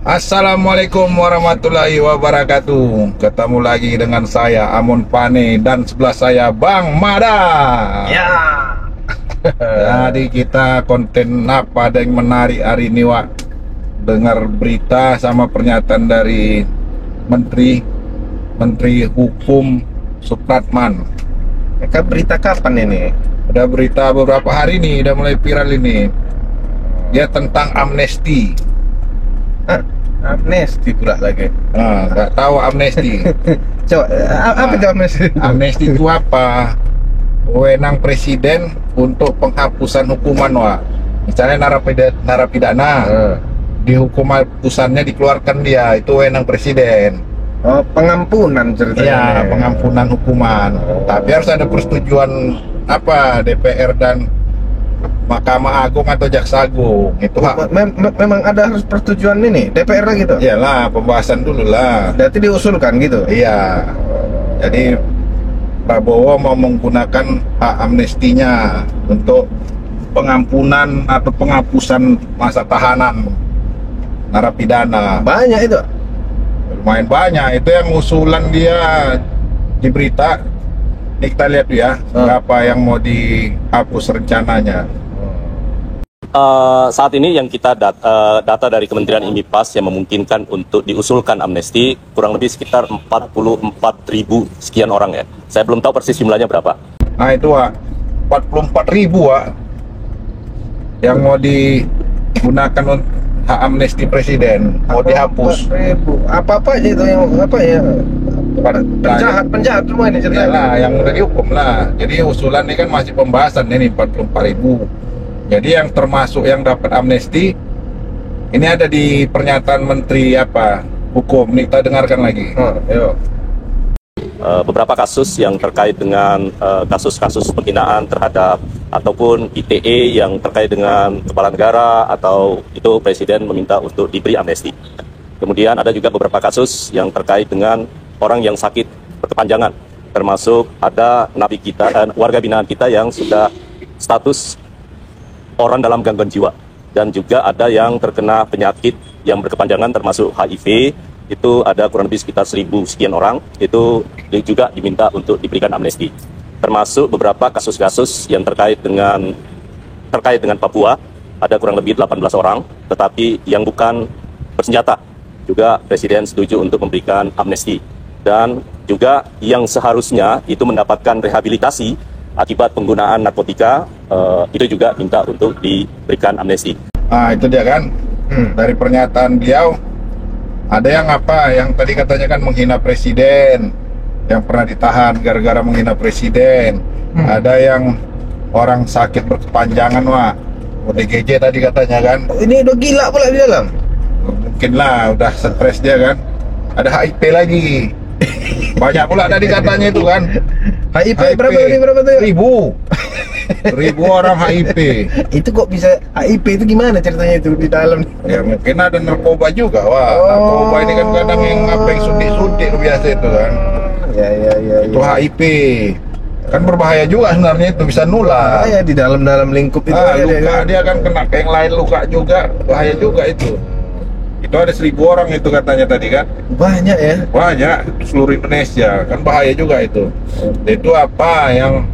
Assalamualaikum warahmatullahi wabarakatuh. Ketemu lagi dengan saya Amon Pane dan sebelah saya Bang Mada. Ya. Jadi kita konten apa ada yang menarik hari ini, Wak? Dengar berita sama pernyataan dari Menteri Hukum Supratman. Berita kapan ini? Ada berita beberapa hari ini, udah mulai viral ini. Dia tentang amnesti. Amnesti pula lagi. Nah, nggak tahu amnesti. Coba, apa itu amnesti? Amnesti itu apa? Wewenang presiden untuk penghapusan hukuman, Wak. Misalnya narapidana dihukum hapusannya dikeluarkan dia, itu wewenang presiden. Oh, pengampunan ceritanya. Iya, pengampunan hukuman. Tapi harus ada persetujuan DPR dan Mahkamah Agung atau Jaksa Agung. Itu hak. Memang ada harus persetujuan ini DPR gitu. Iyalah, pembahasan dulu lah. Berarti diusulkan gitu. Iya. Jadi Prabowo mau menggunakan hak amnestinya untuk pengampunan atau penghapusan masa tahanan narapidana. Banyak itu. Lumayan banyak. Itu yang usulan dia di berita. Ini kita lihat ya, berapa yang mau dihapus rencananya. Saat ini yang kita data dari Kementerian IMIPAS yang memungkinkan untuk diusulkan amnesti kurang lebih sekitar 44.000 sekian orang ya. Saya belum tahu persis jumlahnya berapa. Nah itu, Wak, 44.000, Wak, yang mau digunakan untuk hak amnesti presiden, mau dihapus. Apa aja itu yang penjahat semua ini ceritanya. Iyalah, yang udah dihukum lah. Jadi usulan ini kan masih pembahasan ini 44.000. Jadi yang termasuk yang dapat amnesti ini ada di pernyataan Menteri Hukum. Nih kita dengarkan lagi. Beberapa kasus yang terkait dengan kasus-kasus penghinaan terhadap ataupun ITE yang terkait dengan kepala negara atau itu presiden meminta untuk diberi amnesti. Kemudian ada juga beberapa kasus yang terkait dengan orang yang sakit berkepanjangan, termasuk ada napi kita, warga binaan kita yang sudah status orang dalam gangguan jiwa, dan juga ada yang terkena penyakit yang berkepanjangan termasuk HIV, itu ada kurang lebih sekitar 1.000 sekian orang, itu juga diminta untuk diberikan amnesti. Termasuk beberapa kasus-kasus yang terkait dengan Papua, ada kurang lebih 18 orang, tetapi yang bukan bersenjata, juga Presiden setuju untuk memberikan amnesti. Dan juga yang seharusnya itu mendapatkan rehabilitasi akibat penggunaan narkotika, itu juga minta untuk diberikan amnesti. Nah itu dia kan, dari pernyataan beliau ada yang tadi katanya kan menghina presiden, yang pernah ditahan gara-gara menghina presiden. Ada yang orang sakit berkepanjangan, Wak, ODGJ tadi katanya kan. Ini udah gila pula di dalam. Mungkin lah udah stres dia kan. Ada HIV lagi. Banyak pula tadi katanya itu kan. HIV berapa tuh? 1.000 orang HIV. Itu kok bisa HIV itu gimana ceritanya itu di dalam? Ya mungkin ada narkoba juga, Wah. Narkoba ini kan kadang yang suntik-suntik biasa itu kan. Ya. Itu HIV. Kan berbahaya juga sebenarnya, itu bisa nular. Ya di dalam lingkup itu. Luka dia kan kena ke yang lain, luka juga, bahaya juga itu. Itu ada 1.000 orang itu katanya tadi kan. Banyak ya? Banyak, seluruh Indonesia. Kan bahaya juga itu. Itu yang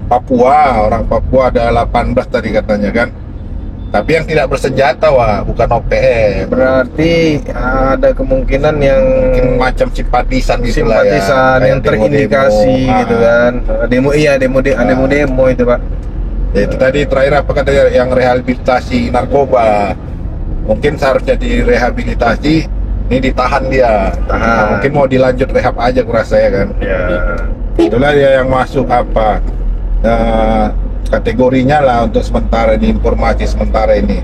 Papua, orang Papua ada 18 tadi katanya kan. Tapi yang tidak bersenjata, Wah, bukan OPM. Berarti ada kemungkinan yang mungkin macam simpatisan gitu lah ya. Yang terindikasi gitu kan. Demo itu, Pak. Ya, itu tadi terakhir apa kata yang rehabilitasi narkoba. Mungkin seharusnya direhabilitasi, ini ditahan dia. Nah, mungkin mau dilanjut rehab aja kurasa ya kan. Ya. Itulah dia yang masuk kategorinya lah untuk sementara ini, informasi sementara ini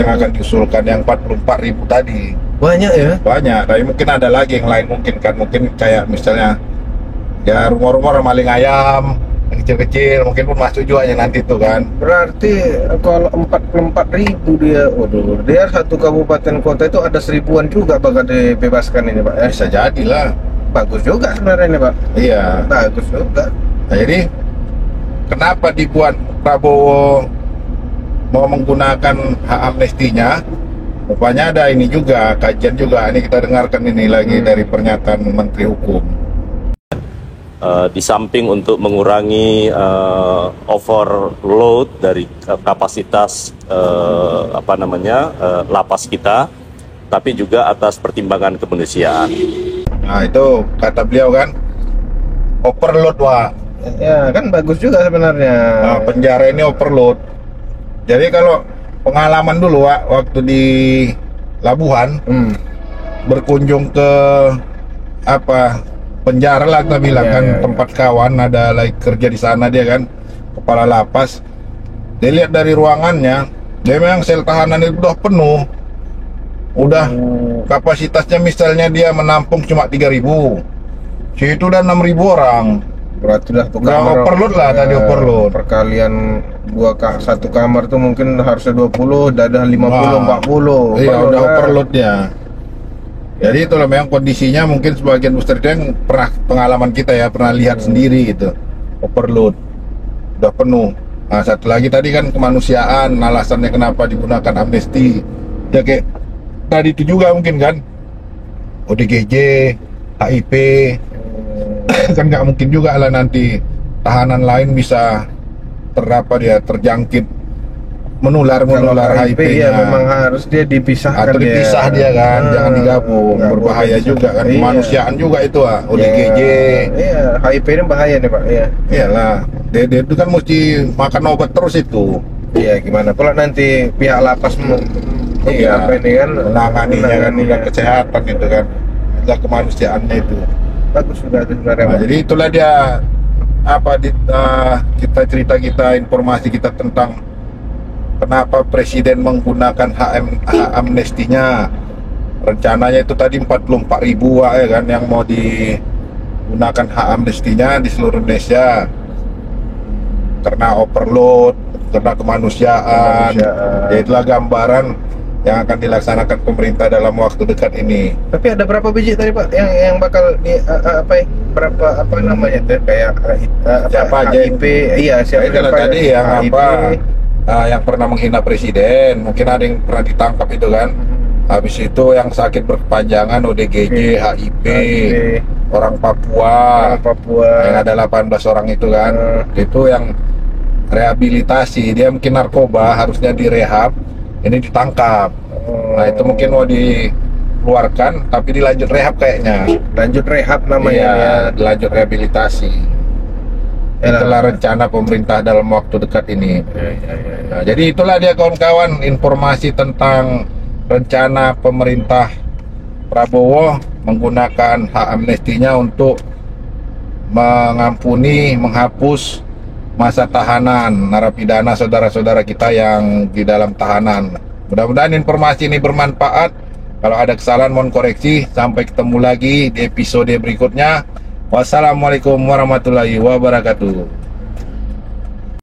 yang akan diusulkan yang 44.000 tadi. Banyak ya? Banyak, tapi mungkin ada lagi yang lain mungkin kayak misalnya ya rumor-rumor maling ayam yang kecil-kecil mungkin pun masuk juga nanti tuh kan. Berarti kalau 44.000 dia satu kabupaten kota itu ada 1.000-an juga bakal dibebaskan ini, Pak ya? Bisa jadilah. Bagus juga sebenarnya ini, Pak. Iya, bagus juga. Nah, jadi kenapa dibuat Prabowo mau menggunakan hak amnestinya rupanya ada ini juga, kajian juga. Ini kita dengarkan ini lagi dari pernyataan Menteri Hukum. Di samping untuk mengurangi overload dari kapasitas lapas kita, tapi juga atas pertimbangan kemanusiaan. Nah itu kata beliau kan, overload Wak. Ya kan bagus juga sebenarnya. Nah, penjara ini overload. Jadi kalau pengalaman dulu Wak, waktu di Labuhan berkunjung ke penjara lah kita bilang tempat kawan ada lagi kerja di sana, dia kan kepala lapas. Dia lihat dari ruangannya, dia memang sel tahanan itu udah penuh. Udah kapasitasnya misalnya dia menampung cuma 3.000. Situ udah 6.000 orang. Berarti udah overload lah tadi, overload. Perkalian satu kamar tuh mungkin harusnya 20, dadah 50, 40. Iya, udah overload ya. Jadi itulah memang kondisinya, mungkin sebagian booster itu yang pernah pengalaman kita ya, pernah lihat sendiri gitu. Overload. Udah penuh. Nah, satu lagi tadi kan kemanusiaan, alasannya kenapa digunakan amnesti. Ya kayak tadi itu juga mungkin kan. ODGJ, HIP. Kan nggak mungkin juga lah nanti tahanan lain bisa terjangkit menular HIV-nya. Ya memang harus dia dipisahkan. Atau dipisah dia kan, jangan digabung, berbahaya juga kan, kemanusiaan juga itu ODGJ. Iya, HIV ini bahaya nih Pak. Iya. Iyalah, dia itu kan mesti makan obat terus itu. Iya, gimana kalau nanti pihak lapas Iya, ini kan menanganinya kan, udah kesehatan itu kan, udah kemanusiaannya itu. Bagus juga itu sebenarnya. Nah, jadi itulah dia kita informasi kita tentang kenapa Presiden menggunakan hak amnestinya. Rencananya itu tadi 44.000 ya kan yang mau digunakan hak amnestinya di seluruh Indonesia. Karena overload, karena kemanusiaan. Ya itulah gambaran yang akan dilaksanakan pemerintah dalam waktu dekat ini. Tapi ada berapa biji tadi Pak yang bakal berapa namanya tuh kayak siapa aja HIP? Iya, siapa tadi yang yang pernah menghina presiden, mungkin ada yang pernah ditangkap itu kan. Habis itu yang sakit berkepanjangan ODGJ, HIP, orang Papua, yang ada 18 orang itu kan. Itu yang rehabilitasi, dia mungkin narkoba, harusnya direhab, ini ditangkap. Nah itu mungkin mau dikeluarkan, tapi dilanjut rehab kayaknya. Lanjut rehab namanya ya. Dilanjut rehabilitasi. Itulah rencana pemerintah dalam waktu dekat ini. Nah, jadi itulah dia kawan-kawan informasi tentang rencana pemerintah Prabowo menggunakan hak amnestinya untuk menghapus masa tahanan narapidana saudara-saudara kita yang di dalam tahanan. Mudah-mudahan informasi ini bermanfaat. Kalau ada kesalahan mohon koreksi. Sampai ketemu lagi di episode berikutnya. Wassalamualaikum warahmatullahi wabarakatuh.